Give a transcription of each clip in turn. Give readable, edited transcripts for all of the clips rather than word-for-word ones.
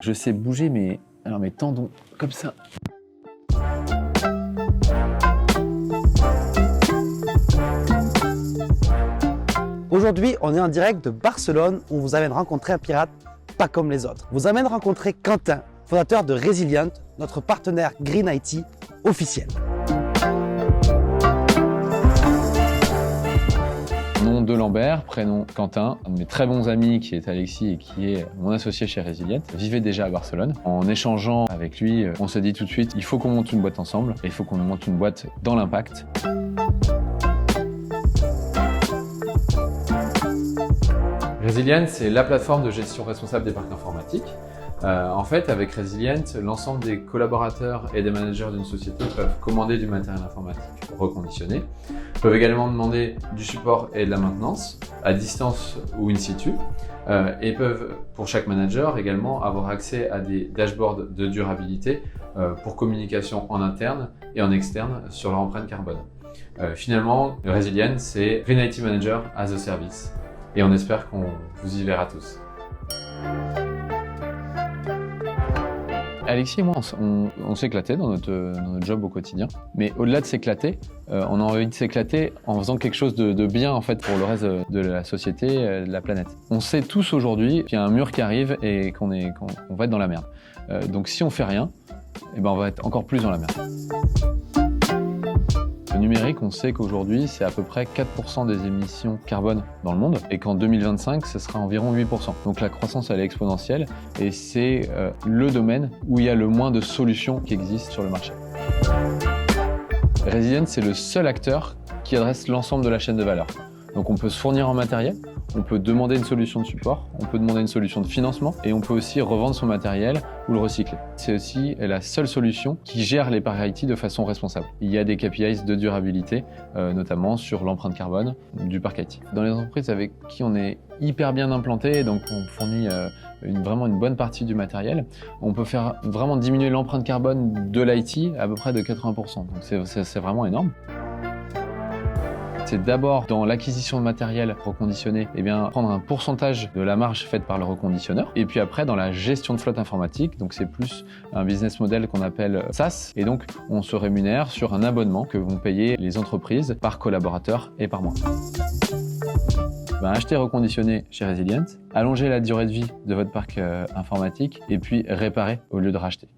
Je sais bouger mes tendons comme ça. Aujourd'hui, on est en direct de Barcelone où on vous amène rencontrer un pirate pas comme les autres. On vous amène rencontrer Quentin, fondateur de Resilient, notre partenaire Green IT officiel. Nom de Lambert, prénom Quentin, un de mes très bons amis qui est Alexis et qui est mon associé chez Resilient, vivait déjà à Barcelone. En échangeant avec lui, on s'est dit tout de suite, il faut qu'on monte une boîte ensemble et il faut qu'on monte une boîte dans l'impact. Resilient, c'est la plateforme de gestion responsable des parcs informatiques. En fait, avec Resilient, l'ensemble des collaborateurs et des managers d'une société peuvent commander du matériel informatique reconditionné, peuvent également demander du support et de la maintenance, à distance ou in situ, et peuvent, pour chaque manager, également avoir accès à des dashboards de durabilité pour communication en interne et en externe sur leur empreinte carbone. Finalement, Resilient, c'est Green IT Manager as a Service, et on espère qu'on vous y verra tous. Alexis et moi, on s'éclatait dans notre job au quotidien. Mais au-delà de s'éclater, on a envie de s'éclater en faisant quelque chose de bien en fait, pour le reste de la société, de la planète. On sait tous aujourd'hui qu'il y a un mur qui arrive et qu'on va être dans la merde. Donc si on fait rien, eh ben on va être encore plus dans la merde. Le numérique, on sait qu'aujourd'hui, c'est à peu près 4% des émissions carbone dans le monde et qu'en 2025, ce sera environ 8%. Donc la croissance, elle est exponentielle et c'est le domaine où il y a le moins de solutions qui existent sur le marché. Resilient, c'est le seul acteur qui adresse l'ensemble de la chaîne de valeur. Donc on peut se fournir en matériel, on peut demander une solution de support, on peut demander une solution de financement et on peut aussi revendre son matériel ou le recycler. C'est aussi la seule solution qui gère les parcs IT de façon responsable. Il y a des KPIs de durabilité, notamment sur l'empreinte carbone du parc IT. Dans les entreprises avec qui on est hyper bien implanté, donc on fournit vraiment une bonne partie du matériel, on peut faire vraiment diminuer l'empreinte carbone de l'IT à peu près de 80%. Donc c'est vraiment énorme. C'est d'abord dans l'acquisition de matériel reconditionné, prendre un pourcentage de la marge faite par le reconditionneur. Et puis après, dans la gestion de flotte informatique, donc c'est plus un business model qu'on appelle SaaS. Et donc, on se rémunère sur un abonnement que vont payer les entreprises par collaborateur et par mois. Acheter reconditionné chez Resilient, allonger la durée de vie de votre parc informatique et puis réparer au lieu de racheter.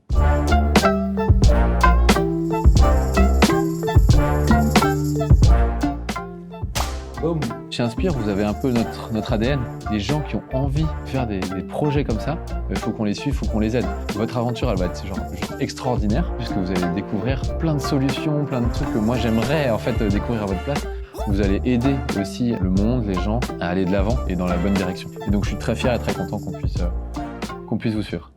Chez Inspire, vous avez un peu notre ADN. Les gens qui ont envie de faire des projets comme ça, il faut qu'on les suive, il faut qu'on les aide. Votre aventure, elle va être juste extraordinaire, puisque vous allez découvrir plein de solutions, plein de trucs que moi j'aimerais en fait découvrir à votre place. Vous allez aider aussi le monde, les gens, à aller de l'avant et dans la bonne direction. Et donc je suis très fier et très content qu'on puisse vous suivre.